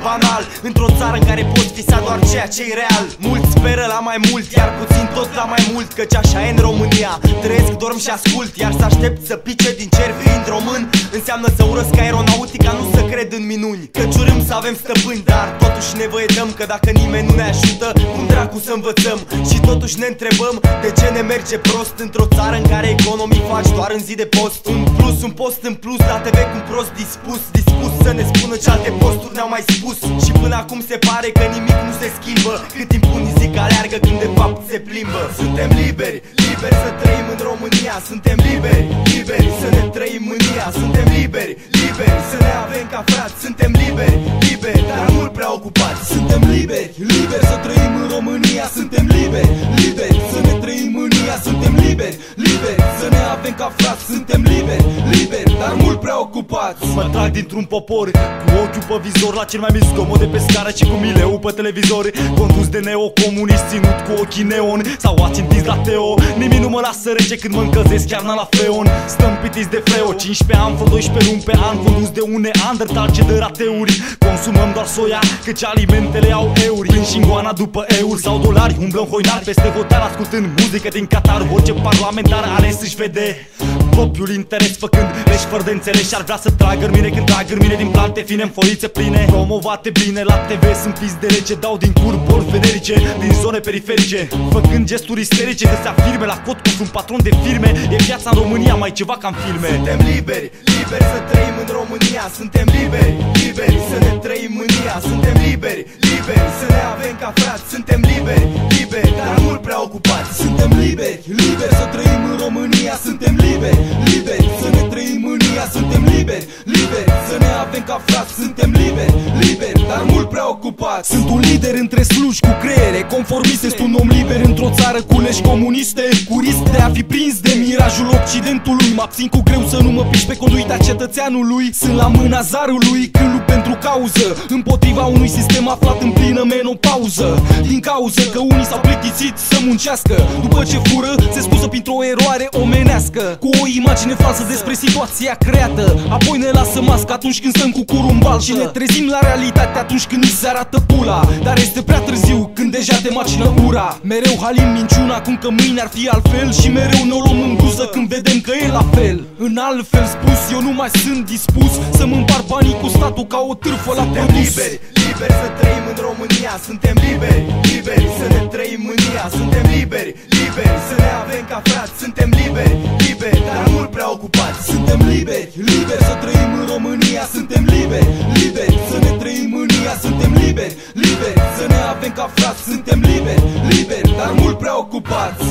banal într-o țară în care poți visa doar ceea ce e real. Mulți speră la mai mult, iar puțin tot la mai mult, căci așa e în România. Trăiesc, dorm și ascult, iar să aștept să pice din cer fiind român înseamnă să urăsc aeronautica, nu să cred în minuni. Căci urâm să avem stăpâni, dar totuși nevoie dăm, că dacă nimeni nu ne ajută, cum dracu să învățăm? Și totuși ne întrebăm de ce ne merge prost într-o țară în care economii faci doar în zi de post. Un post în plus la TV cu un prost dispus să ne spună ce alte posturi ne-au mai spus. Și până acum se pare că nimic nu se schimbă, cât timp unii zic aleargă când de fapt se plimbă. Suntem liberi, liberi să trăim în România. Suntem liberi, liberi să ne trăim în ea. Suntem liberi, liberi să ne avem ca frați. Suntem liberi, liberi, dar mult prea ocupați. Suntem liberi, liberi să trăim în România. Suntem liberi, liberi să ne trăim în ea. Suntem liberi, liberi să ne avem ca frați. Suntem liberi, liberi, dar mult prea ocupați. Mă trag dintr-un popor cu ochiul pe vizor la cel mai mic zgomot de pe scară și cu mileu pe televizor, condus de neocomunist ținut cu ochii neon sau ațintiți la Teo. Nimic nu mă lasă rece când mă încălzesc chiar la freon. Stăm pitiți de freo, 15 ani, vreo 12 luni pe an, condus de un neandertal ce dă rateuri. Consumăm doar soia, căci alimentele au euri. Prin șingoana după euri sau dolari, umblăm hoinar peste hotar ascultând muzică din Qatar. Orice parlamentar ales își vede propriul interes, făcând leși fără de înțeles și ar vrea să tragă în mine când trag în mine din plante fine în foițe pline. Promovate bine la TV, sunt pis de rece, dau din cur boli venerice din zone periferice, făcând gesturi isterice că se afirme la cot cu un patron de firme. E viața în România mai ceva ca în filme. Suntem liberi, liberi să trăim în România. Suntem liberi, liberi să ne trăim în ea. Suntem liberi, liberi să ne avem ca frați. Suntem liberi, liberi, dar mult prea ocupați. Suntem liberi, liberi să trăim în România. Suntem liberi, liberi să ne trăim în ea. Suntem liberi, liberi să ne avem ca frați. Suntem liberi, liberi, dar mult prea ocupați. Sunt un lider între sluși cu creiere conformiste. Sunt un om liber într-o țară cu legi comuniste, cu risc de a fi prins de mirajul Occidentului. Mă abțin cu greu să nu mă piși pe conduita cetățeanului. Sunt la mâna zarului când lupt pentru cauză, împotriva unui sistem aflat în plină menopauză. Din cauză că unii s-au plictisit să muncească, după ce fură se scuză printr-o eroare omenească, cu o imagine falsă despre situația creată. Apoi ne lasă mască atunci când stăm cu curul în bal și ne trezim la realitate atunci când ni se arată pula. Dar este prea târziu când deja te macină ura. Mereu halim minciuna cum că mâine ar fi altfel și mereu ne o luăm în buză când vedem că e la fel. În altfel spus, eu nu mai sunt dispus să-mi împar banii cu statul ca o târfă la produs. Liberi, liberi să trăim în România. Suntem liberi, liberi să ne trăim în ea. Suntem liberi, liberi să ne avem ca frați. Suntem liberi, liberi, dar mult prea ocupați. Suntem liberi, liberi să trăim în România. Suntem liberi, liberi să ne trăim în ea. Suntem liberi, liberi să ne avem ca frați. Suntem liberi, liberi, dar mult prea ocupați.